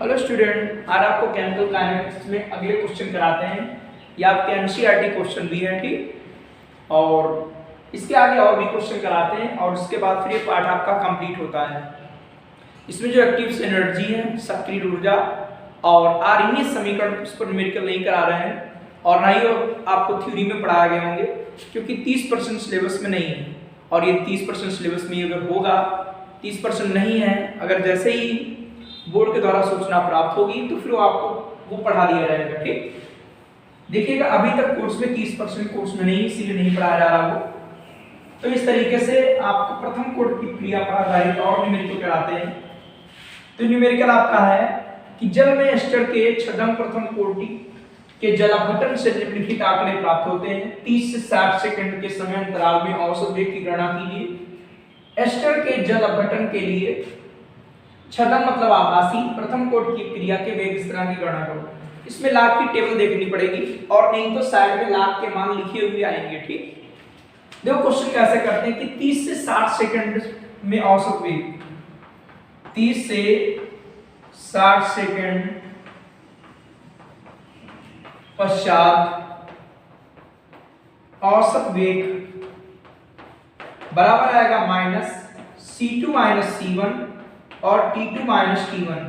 Hello student, आज आपको chemical kinetics में अगले क्वेश्चन कराते हैं। ये आपके एनसीईआरटी क्वेश्चन भी है, ठीक। और इसके आगे और भी क्वेश्चन कराते हैं और उसके बाद फिर ये पार्ट आपका कंप्लीट होता है। इसमें जो एक्टिव एनर्जी है, सक्रिय ऊर्जा और आर्मीय समीकरण उस पर न्यूमेरिकल नहीं करा रहे हैं और ना ही आपको थ्योरी में पढ़ाए गए होंगे, क्योंकि 30% सिलेबस में नहीं है। और ये 30% सिलेबस में अगर होगा, 30% नहीं है, अगर जैसे ही बोर्ड के द्वारा सूचना प्राप्त होगी तो फिर वो आपको वो पढ़ा दिया जाएगा, ठीक। देखिएगा, अभी तक कोर्स में 30% कोर्स में नहीं, इसीलिए नहीं पढ़ाया जा रहा वो। तो इस तरीके से आपको प्रथम कोड की क्रिया पर आधारित और न्यूमेरिकल कराते हैं। तो न्यूमेरिकल आपका है कि जल में एस्टर के छद्म प्रथम कोटि के जल अपघटन से निम्नलिखित आंकड़े प्राप्त होते हैं। 30 से 60 सेकंड के समय अंतराल में औसत वेग की गणना कीजिए। एस्टर के जल अपघटन के लिए छद्म मतलब आभासी प्रथम कोट की क्रिया के वेग स्थिरांक की गणना करो। इसमें लाग की टेबल देखनी पड़ेगी और नहीं तो साइड में लाग के मान लिखे हुए आएंगे, ठीक। देखो क्वेश्चन कैसे करते हैं कि 30 से 60 सेकंड में औसत वेग, 30 से 60 सेकंड पश्चात औसत वेग बराबर आएगा माइनस C2 माइनस C1 और T2 माइनस T1।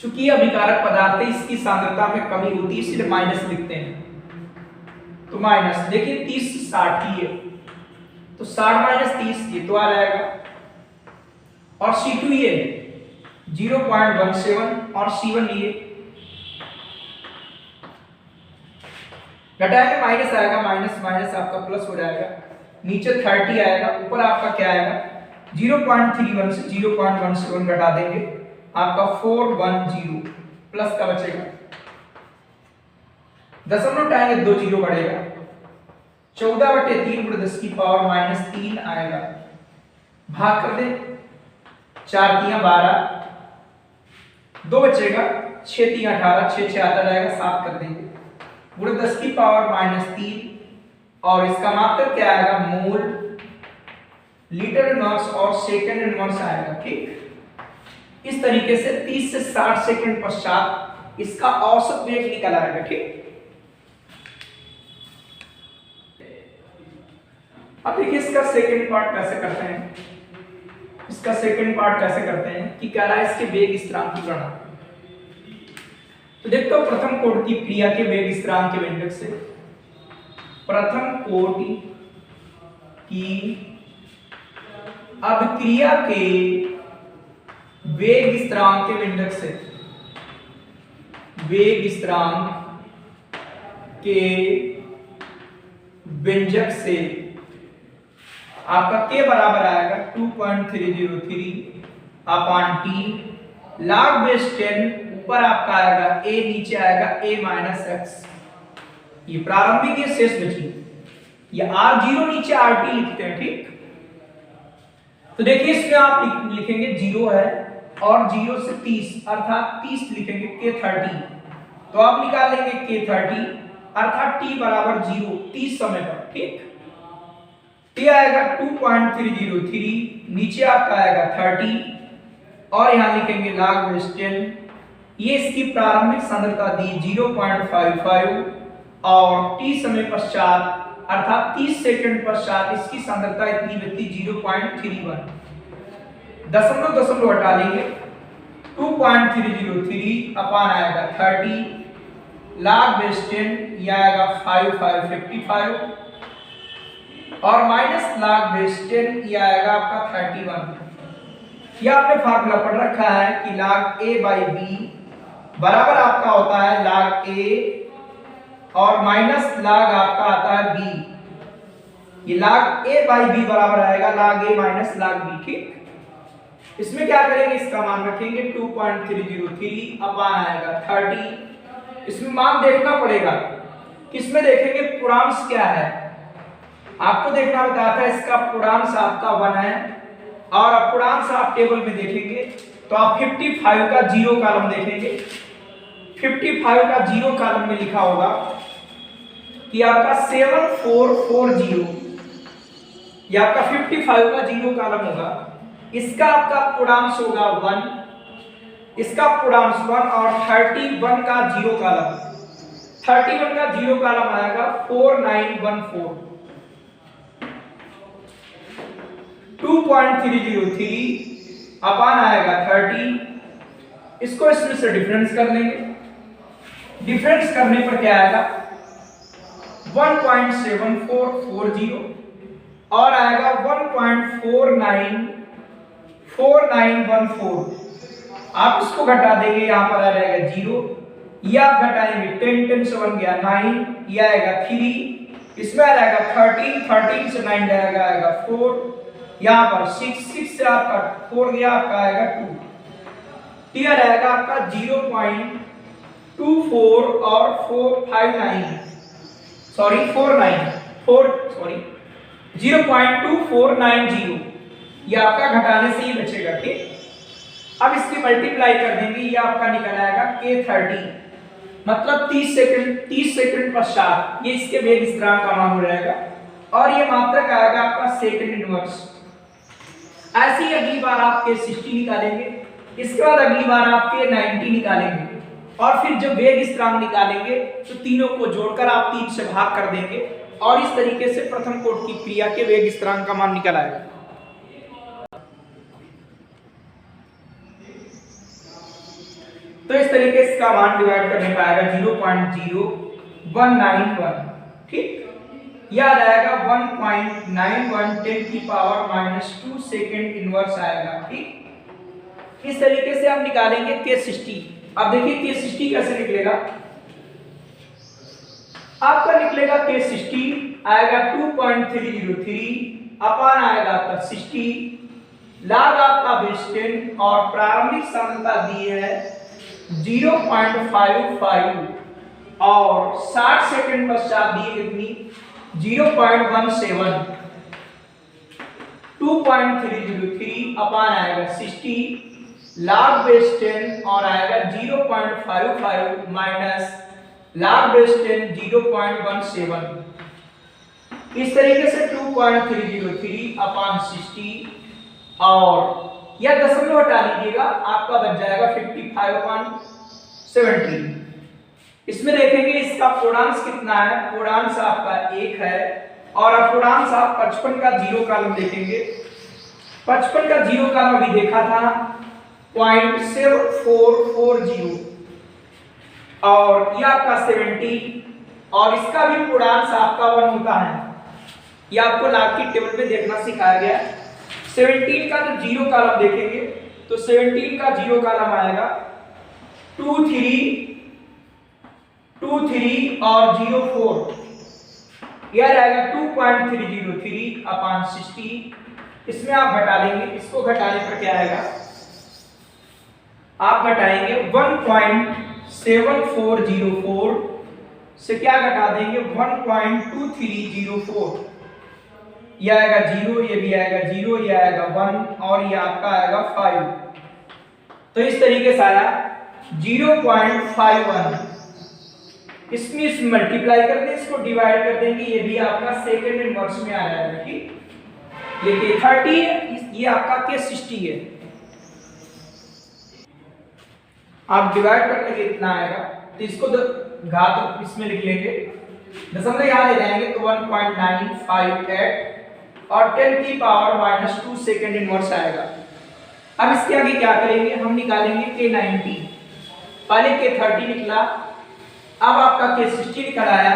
चूंकि अभिकारक पदार्थ है, इसकी सांद्रता में कमी होती है, इसलिए माइनस लिखते हैं। तो माइनस देखिए 30 से 60 ही है, तो 60 माइनस 30 ये तो आ जाएगा। और C2 ये 0.17 और C1 ये घटाएंगे, माइनस आएगा, माइनस माइनस आपका प्लस हो जाएगा, नीचे 30 आएगा, ऊपर आपका क्या आएगा 0.31 से 0.17 घटा देंगे, आपका 410 प्लस का बचेगा, दशमलव उठाएंगे 2 जीरो बढ़ेगा, 14/3 × 10 की पावर -3 आएगा। भाग कर दे, 4 × 12, 2 बचेगा, 6 × 18, 6 6 आता जाएगा, 7 कर देंगे, × 10 की पावर -3 और इसका मात्रक क्या आएगा मोल, लीटर इनवर्स और सेकंड इनवर्स आएगा, ठीक। इस तरीके से 30 से 60 सेकंड पश्चात इसका औसत वेग निकल आएगा, ठीक। अब देखिए इसका सेकंड पार्ट कैसे करते हैं। इसका सेकंड पार्ट कैसे करते हैं कि क्या रहा है इसके वेग स्थिरांक की गणना। तो देखते हो प्रथम कोटि की क्रिया के वेग स्थिरांक के व्यंजक से, प्रथम कोटि की अभिक्रिया के वेग स्थिरांक के व्यंजक से, वेग स्थिरांक के व्यंजक से आपका k बराबर आएगा 2.303 अपॉन t log बेस 10, ऊपर आपका आएगा a, नीचे आएगा a माइनस x। ये प्रारंभिक ये शेष बची, ये r0 नीचे rt लिखते हैं, ठीक। तो देखिए इसमें आप लिखेंगे 0 है और 0 से 30 अर्थात 30 लिखेंगे k30, तो आप निकाल लेंगे k30 अर्थात t बराबर 0 30 समय पर, ठीक। t आएगा 2.303, नीचे आपका आएगा 30 और यहां लिखेंगे log बेस 10। ये इसकी प्रारंभिक सांद्रता दी 0.55 और t समय पश्चात अर्थात 30 सेकंड पश्चात इसकी सांद्रता इतनी बची 0.31, दशमलव दशमलव हटा लेंगे, 2.303 अपान आएगा 30 log बेस 10, ये आएगा 5555 और माइनस log बेस 10, ये आएगा आपका 31। ये आपने फार्मूला पढ़ रखा है कि log a by b बराबर आपका होता है log a और माइनस log आपका आता है b। ये log a by b बराबर आएगा log a minus log b, ठीक। इसमें क्या करेंगे, इसका मान रखेंगे 2.303 अपान आएगा 30। इसमें मान देखना पड़ेगा, किसमें देखेंगे पूर्णांश क्या है, आपको देखना बताया था इसका पूर्णांश आपका 1 है और अपूर्णांश आप टेबल में देखेंगे तो आप 55 का 0 कॉलम देखेंगे, 55 का 0 कॉलम में लिखा होगा कि आपका 7440, ये आपका 55 का 0 कॉलम होगा, इसका आपका पूर्णांश होगा 1 इसका पूर्णांश 1 और 31 का 0 कॉलम, 31 का 0 कॉलम आएगा 4914, 2.303 अपान आएगा 30। इसको इसमें से डिफरेंस कर लेंगे, डिफरेंस करने पर क्या आएगा 1.7440 और आएगा 1.4914। आप इसको घटा देंगे, यहां पर आ जाएगा 0, ये आप घटाएंगे 10 10 से 1 गया 9, ये आएगा 3, इसमें आ जाएगा 13, 13 से 9 जाएगा आएगा 4, यहां पर 6 6 से आपका 4 गया, आपका आएगा 2, क्लियर आएगा आपका 0.24 और 0.2490, ये आपका घटाने से ही बचेगा। ठीक, अब इसकी मल्टीप्लाई कर देंगे, ये आपका निकल आएगा K30, मतलब 30 सेकंड पश्चात ये इसके वेग स्थिरांक का मान हो जाएगा और ये मात्रक आएगा आपका सेकंड इनवर्स। ऐसे ही अगली बार आप K60 निकालेंगे, इसके बाद अगली बार आप K90 निकालेंगे और फिर जब वेग स्थिरांक निकालेंगे तो तीनों को जोड़कर आप 3 से भाग कर देंगे और इस तरीके से प्रथम कोटि की क्रिया के वेग स्थिरांक का मान निकल आएगा। तो इस तरीके से इसका मान डिवाइड करने पर आएगा 0.0191। ठीक, यह आ जाएगा 1.91 10 की पावर -2 सेकंड इनवर्स आएगा। ठीक, इस तरीके से आप निकालेंगे K60। अब देखिए K60 कैसे निकलेगा, आपका निकलेगा K60 आएगा 2.303 अपान आएगा आपका 60, लाग आपका बेस 10 और प्रारंभिक सांद्रता दी है 0.55 और 60 सेकंड पश्चात दी कितनी 0.17, 2.303 अपान आएगा 60 log base 10 और आएगा 0.55 माइनस log base 10 0.17। इस तरीके से 2.303 अपान 60 और यह दशमलव हटा लीजिएगा, आपका बच जाएगा 55/17। इसमें देखेंगे इसका पूर्णांश कितना है, पूर्णांश आपका 1 है और अपूर्णांश आप 55 का 0 कॉलम देखेंगे, 55 का 0 कॉलम भी देखा था 0.7440 और ये आपका 70 और इसका भी पूर्णांश आपका 1 होता है। ये आपको लाग की टेबल में देखना सिखाया गया। 17 का जो 0 कॉलम देखेंगे तो 17 का 0 कॉलम आएगा 2 3 और 04, यह रहेगा 2.303 अपान 60। इसमें आप घटा लेंगे, इसको घटाने पर क्या आएगा, आप घटाएंगे 1.7404 से क्या घटा देंगे 1.2304, यह आएगा 0, ये भी आएगा 0, ये आएगा 1 और ये आपका आएगा 5। तो इस तरीके से आया 0.51। इसमें इस मल्टीप्लाई कर दें, इसको डिवाइड कर देंगे, ये भी आपका सेकंड इनवर्स में आ जाएगा। ठीक, ये K30 है, ये आपका K60 है। आप डिवाइड करने के इतना आएगा तो इसको घात इसमें लिख लेंगे, दशमलव यहां ले जाएंगे तो 1.958 और 10 की पावर -2 सेकंड इनवर्स आएगा। अब इसके आगे क्या करेंगे, हम निकालेंगे K90। पहले K30 निकला, अब आपका K60 निकल आया,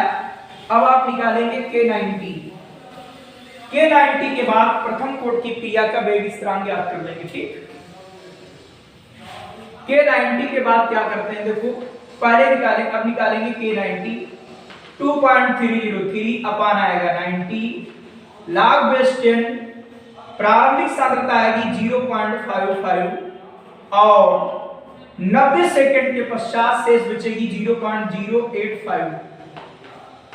अब आप निकालेंगे K90। K90 के बाद प्रथम कोटि की क्रिया का वेग स्थिरांक ज्ञात कर लेंगे। ठीक, K90 के बाद क्या करते हैं, देखो पहले निकालेंगे, अब निकालेंगे K90 2.303 अपान आएगा 90 log base 10, प्रारंभिक सांद्रता आएगी 0.55 और 90 सेकंड के पश्चात शेष बचेगी 0.085।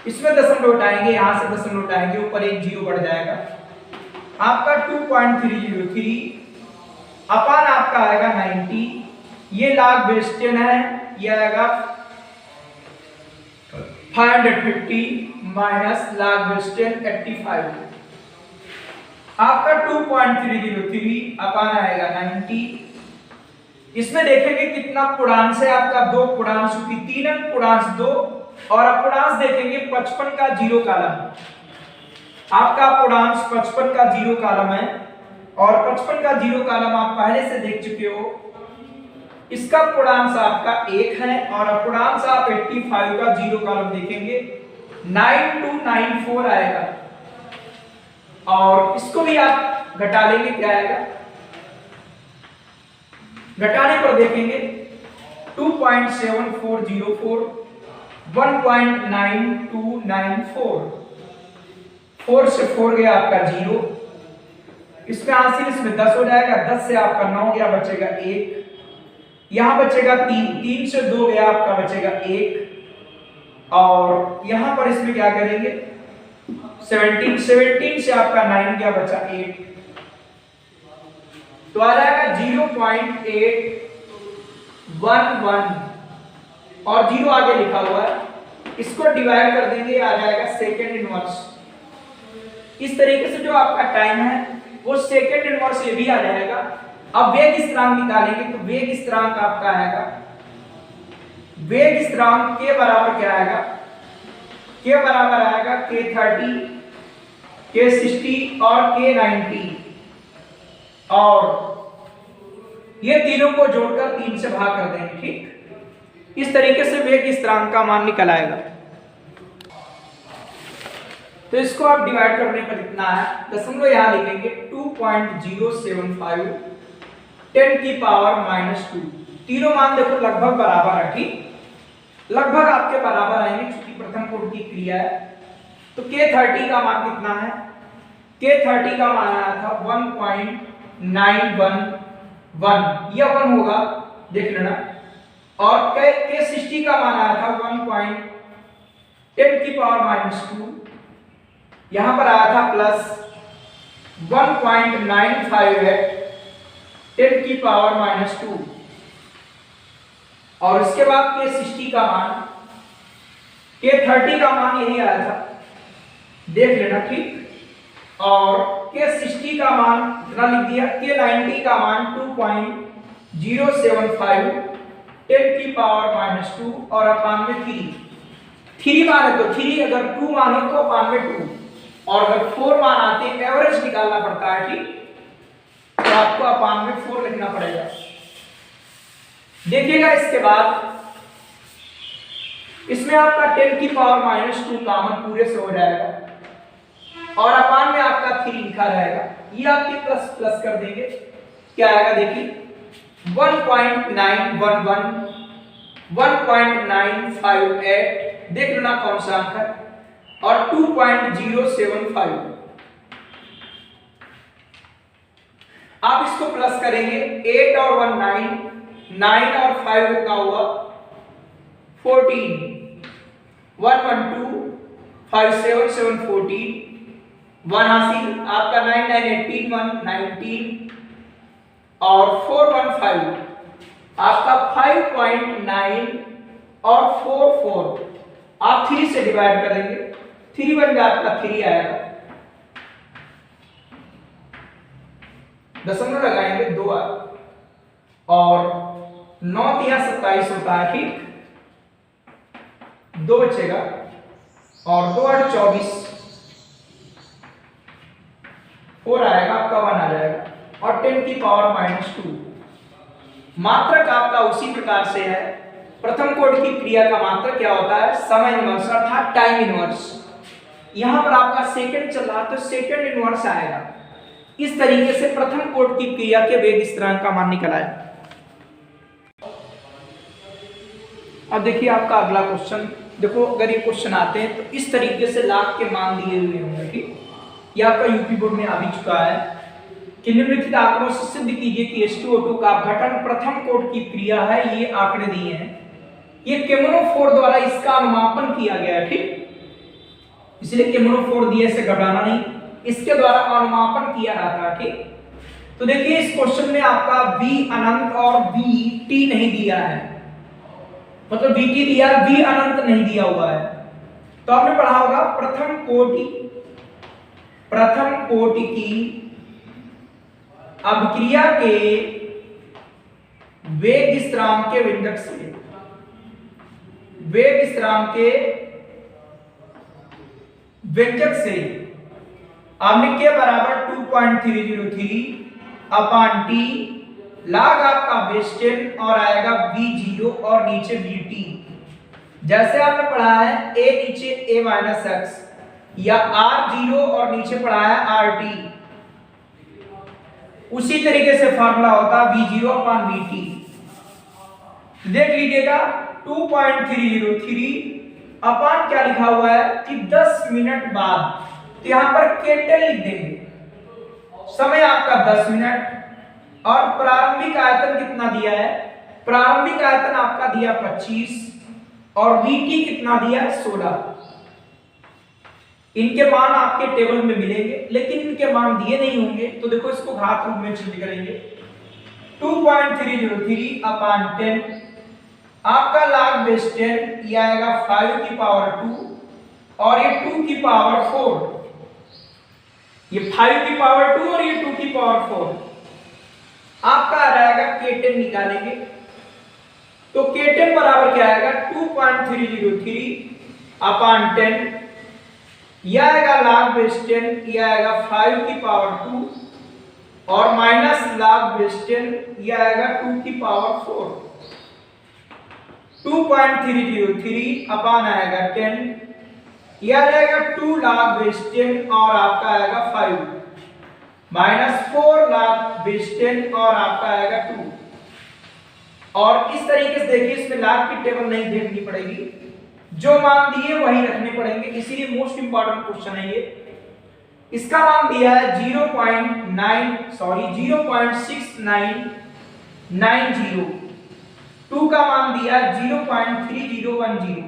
इसमें दशमलव उठाएंगे, यहां से दशमलव उठाएंगे, ऊपर एक 0 बढ़ जाएगा, आपका 2.303 अपान आपका आएगा 90, ये log base 10 है, ये आएगा 550 माइनस log base 10 85, आपका 2.303 अपान आएगा 90, इसमें देखेंगे कितना पूर्णांश है आपका, 2 पूर्णांश की 3 अंक पूर्णांश 2, और अपूर्णांश देखेंगे 55 का 0 कॉलम। आपका पूर्णांश 55 का 0 कॉलम है, और 55 का 0 कॉलम आप पहले से देख चुके हो। इसका पूर्णांश आपका 1 है, और अपूर्णांश आप 85 का 0 कॉलम देखेंगे 9294 आएगा, और इसको भी आप घटा लेंगे, क्या आएगा, घटाने पर देखेंगे 2.7404, 1.9294, 4 से 4 गया आपका 0, इसमें हासिल इसमें 10 हो जाएगा, 10 से आपका 9 गया, बचेगा 1, यहां बचेगा 3, 3 से 2 गया आपका, बचेगा 1, और यहां पर इसमें क्या करेंगे 17, 17 से आपका 9 गया, बचा 8, तो आ जाएगा 0.811, और 0 आगे लिखा हुआ है, इसको डिवाइड कर देंगे, आ जाएगा सेकेंड इनवर्स। इस तरीके से जो आपका टाइम है वो सेकेंड इनवर्स ये भी आ जाएगा। अब वेग स्थिरांक निकालेंगे, तो वेग स्थिरांक आपका आएगा, वेग स्थिरांक के बराबर क्या आएगा, के बराबर आएगा k30, k60 और k90, और ये तीनों को जोड़कर 3 से भाग कर देंगे, ठीक। इस तरीके से वेग स्थिरांक का मान निकल आएगा। तो इसको आप डिवाइड करने पर इतना है, दशमलव यहां लिखेंगे 2.075 10⁻²। तीनों मान देखो लगभग बराबर है, ठीक, लगभग आपके बराबर आएंगे क्योंकि प्रथम कोटि की क्रिया है। तो k30 का मान कितना है, k30 का मान आया था 1.911, यह 1 होगा, देख लेना, और k60 का मान आया था 1.10⁻², यहां पर आया था प्लस 1.95 है 10⁻², और इसके बाद k60 का मान, k30 का मान यही आया था, देख लेना, ठीक, और k60 का मान इतना लिख दिया, k90 का मान 2.075 10⁻², और अपान में 3 मान है तो 3, अगर 2 मान हो तो अपान में 2, और अगर 4 मान आते हैं एवरेज निकालना पड़ता है, ठीक, तो आपको अपान में 4 लिखना पड़ेगा। देखिएगा इसके बाद इसमें आपका 10⁻² कॉमन पूरे से हो जाएगा, और अपान में आपका 3 लिखा रहेगा, ये आपके प्लस प्लस कर देंगे, क्या आएगा देखिए 1.911, 1.958, देख लेना कौन सा अंक है, और 2.075। आप इसको प्लस करेंगे, 8 और 1 9, 9 और 5 कितना हुआ 14, 112 5 7 7 14, 1 हासिल आपका 9 9 18 1 19, और 4 1 5 आपका 5.9 और 4 4, आप 3 से डिवाइड करेंगे, 3 बन गया आपका 3 आएगा, दशमलव लगाएंगे 2 और 9 3 27 होता है, ठीक, 2 बचेगा, और 2 8 24, 4 आएगा आपका, 1 आ जाएगा, और 10⁻²। मात्रक आपका उसी प्रकार से है, प्रथम कोटि की क्रिया का मात्रक क्या होता है, समय इनवर्स अर्थात टाइम इनवर्स। यहां पर आपका सेकंड चल रहा तो सेकंड इनवर्स आएगा। इस तरीके से प्रथम कोटि की क्रिया के वेग स्थिरांक का मान निकल आया। अब देखिए आपका अगला क्वेश्चन, देखो अगर ये क्वेश्चन आते हैं तो इस तरीके से लाख के मान दिए हुए होंगे, ठीक, ये आपका यूपी बोर्ड में आ भी चुका है कि निम्नलिखित आंकड़ों से सिद्ध कीजिए कि H2O2 का अपघटन प्रथम कोटि की क्रिया है। ये आंकड़े दिए हैं, ये केमनोफोर द्वारा इसका अनुमापन किया गया है, ठीक, इसलिए केमनोफोर दिए से घबराना नहीं, इसके द्वारा अनुमापन किया जाता है, ठीक। तो देखिए इस क्वेश्चन में आपका V अनंत और VT नहीं दिया है, मतलब VT दिया, V अनंत नहीं दिया हुआ है। तो आपने पढ़ा होगा प्रथम कोटि की अभिक्रिया के वेग स्थिरांक के व्यंजक से, वेग स्थिरांक के व्यंजक से आपने के बराबर 2.303 अपान टी लाग आपका बेस 10 और आएगा v0 और नीचे vt। जैसे आपने पढ़ा है a नीचे a माइनस एक्स या r0 और नीचे पढ़ा है rt, उसी तरीके से फॉर्मूला होता v0 अपान vt। देख लीजिएगा 2.303 अपान क्या लिखा हुआ है कि 10 मिनट बाद, तो यहां पर k10 लिख देंगे, समय आपका 10 मिनट और प्रारंभिक आयतन कितना दिया है, प्रारंभिक आयतन आपका दिया 25 और vt कितना दिया है 16। इनके मान आपके टेबल में मिलेंगे लेकिन इनके मान दिए नहीं होंगे, तो देखो इसको घात रूप में चिन्ह करेंगे। 2.303 अपान 10 आपका log बेस 10 ये आएगा 5 की पावर 2 और ये 2 की पावर 4, ये 5 की पावर 2 और ये 2 की पावर 4। आपका आ जाएगा k10 निकालेंगे, तो k10 बराबर क्या आएगा 2.303 अपान 10 यह आएगा log बेस 10 ये आएगा 5 की पावर 2 और माइनस log बेस 10 ये आएगा 2 की पावर 4। 2.303 अपान आएगा 10 यह रहेगा 2 log बेस 10 और आपका आएगा 5 माइनस 4 log बेस 10 और आपका आएगा 2। और इस तरीके से देखिए इसमें log की टेबल नहीं देखनी पड़ेगी, जो मान दिए वही रखने पड़ेंगे, इसीलिए मोस्ट इंपॉर्टेंट क्वेश्चन है ये। इसका मान दिया है 0.6990, 2 का मान दिया है 0.3010,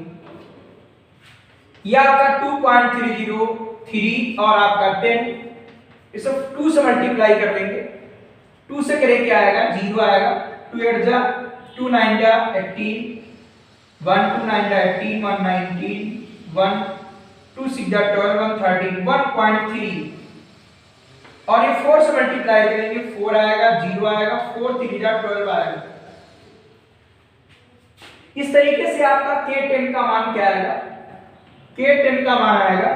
यह आपका 2.303 और आपका 10, इसे 2 से मल्टीप्लाई कर लेंगे, 2 से करें क्या आएगा 0 आएगा, 2 8 जा 2 9 जा 18, 1 2 9 जा 18, 1 19, 1 2 6 जा 12, 1 13, 1.3 और ये 4 से मल्टीप्लाई करेंगे 4 आएगा 0 आएगा, 4 3 जा 12 आएगा। इस तरीके से आपका k10 का मान क्या आएगा, k10 का मान आएगा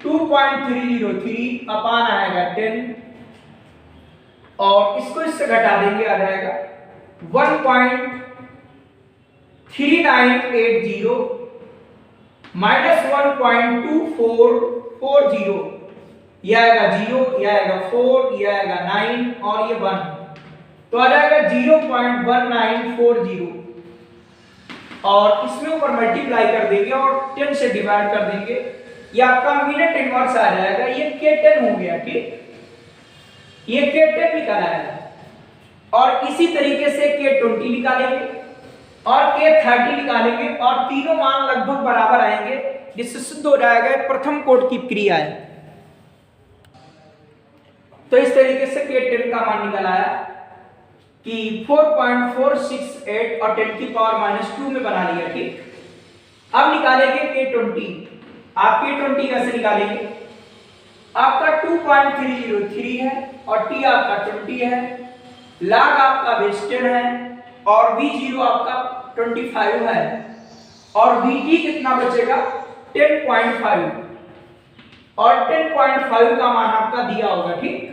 2.303 अपान आएगा 10 और इसको इससे घटा देंगे आ जाएगा 1.3980 माइनस 1.2440, यह आएगा 0, यह आएगा 4, यह आएगा 9 और ये 1, तो आ जाएगा 0.1940 और इसमें ऊपर मल्टीप्लाई कर देंगे और 10 से डिवाइड कर देंगे, ये आपका मिनट इनवर्स आ जाएगा। ये k10 हो गया, ठीक, ये k10 निकाला है और इसी तरीके से k20 निकालेंगे और k30 निकालेंगे और तीनों मान लगभग बराबर आएंगे, जिससे सिद्ध हो जाएगा प्रथम कोटि की क्रिया है। तो इस तरीके से k10 का मान निकला है कि 4.468 और 10 की पावर -2 में बना लिया, ठीक। अब निकालेंगे k20। आप k20 कैसे निकालेंगे, आपका 2.303 है और t आपका 20 है, log आपका बेस 10 है और v0 आपका 25 है और vt कितना बचेगा 10.5 और 10.5 का मान आपका दिया होगा, ठीक।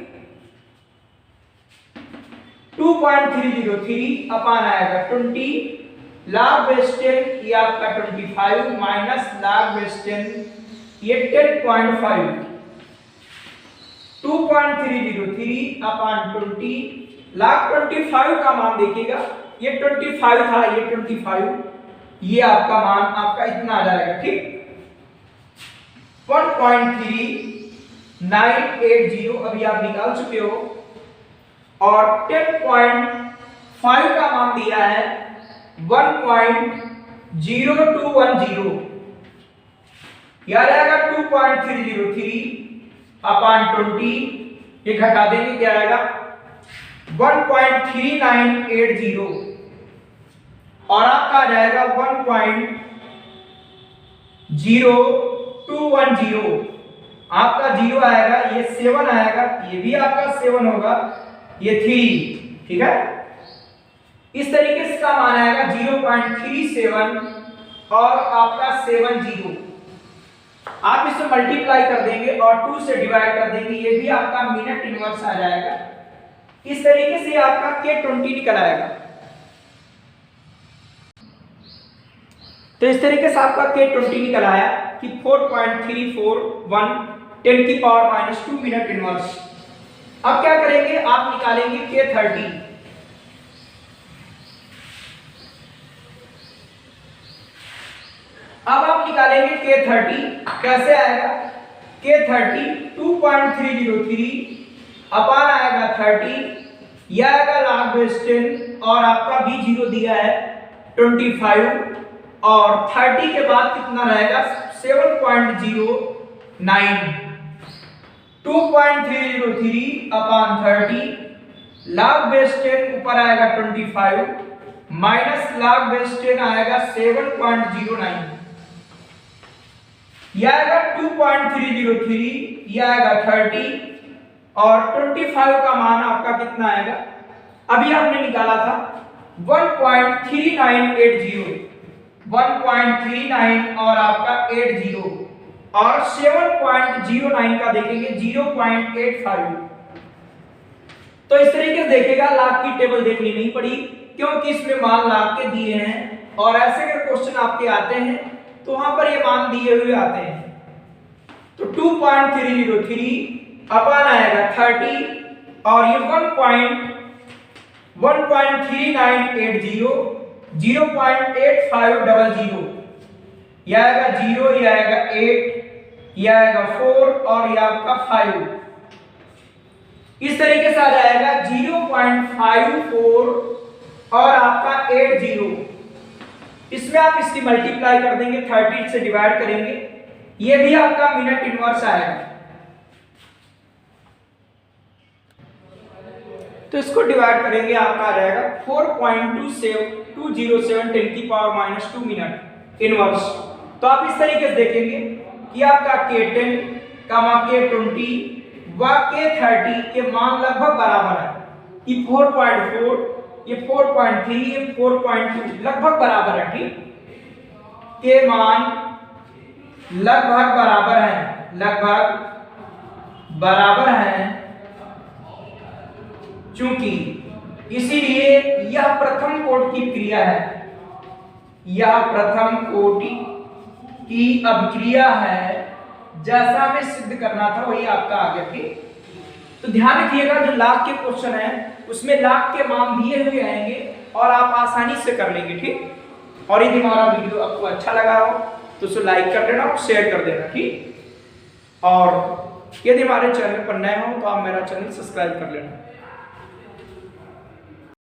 2.303 अपान आएगा 20 log बेस 10 ये आपका 25 माइनस log बेस 10 ये 10.5, 2.303 अपान 20 log 25 का मान देखिएगा, ये 25 था, ये 25, ये आपका मान आपका इतना आ जाएगा, ठीक 1.3980 अभी आप निकाल चुके हो और 10.5 का मान दिया है 1.0210, यह रहेगा 2.303 अपान 20, ये घटा देंगे क्या आएगा 1.3980 और आपका आ जाएगा 1.0210, आपका 0 आएगा, ये 7 आएगा, ये भी आपका 7 होगा, ये 3, ठीक है। इस तरीके से इसका मान आएगा 0.37 और आपका 70। आप इसे मल्टीप्लाई कर देंगे और 2 से डिवाइड कर देंगे, ये भी आपका मिनट इनवर्स आ जाएगा। इस तरीके से आपका K20 निकल आएगा। तो इस तरीके से आपका K20 निकल आया कि 4.341 10⁻² मिनट इनवर्स। अब क्या करेंगे, आप निकालेंगे K30। अब आप निकालेंगे K30, कैसे आएगा? K30 2.303 अपान आएगा 30, यह आएगा log base 10 और आपका भी 0 दिया है 25 और 30 के बाद कितना रहेगा 7.09। 2.303 अपान 30 log base 10 ऊपर आएगा 25 माइनस log base 10 आएगा 7.09, यह आएगा 2.303, यह आएगा 30 और 25 का मान आपका कितना आएगा? अभी हमने निकाला था 1.39 और आपका 80 और 7.09 का देखेंगे 0.85। तो इस तरीके से देखेगा, लाख की टेबल देखनी नहीं पड़ी क्योंकि इसमें मान लाख के दिए हैं और ऐसे अगर क्वेश्चन आपके आते हैं तो वहां पर ये मान दिए हुए आते हैं। तो 2.303 अपान आएगा 30 और ये 1.3980 0.8500, यह आएगा 0, यह आएगा 8, यह आएगा 4 और यह आपका 5। इस तरीके से आ जाएगा 0.54 और आपका 80। इसमें आप इसकी मल्टीप्लाई कर देंगे, 30 से डिवाइड करेंगे, ये भी आपका मिनट इनवर्स आएगा। तो इसको डिवाइड करेंगे, आपका आ जाएगा 4.207 10⁻² मिनट इनवर्स। तो आप इस तरीके से देखेंगे कि आपका K10, K20 व K30 के मान लगभग बराबर है कि 4.4, ये 4.3, ये 4.2 लगभग बराबर है। ठीक, के मान लगभग बराबर है, लगभग बराबर है, चूंकि इसीलिए यह प्रथम कोटि की क्रिया है, यह प्रथम कोटि की अभिक्रिया है। जैसा हमें सिद्ध करना था वही आपका आ गया। ठीक, तो ध्यान रखिएगा, जो लाख के क्वेश्चन है उसमें लाख के मान दिए हुए आएंगे और आप आसानी से कर लेंगे। ठीक, और यदि हमारा वीडियो आपको अच्छा लगा हो तो उसे लाइक कर देना और शेयर कर देना। ठीक, और यदि हमारे चैनल पर नए हो तो आप मेरा चैनल सब्सक्राइब कर लेना।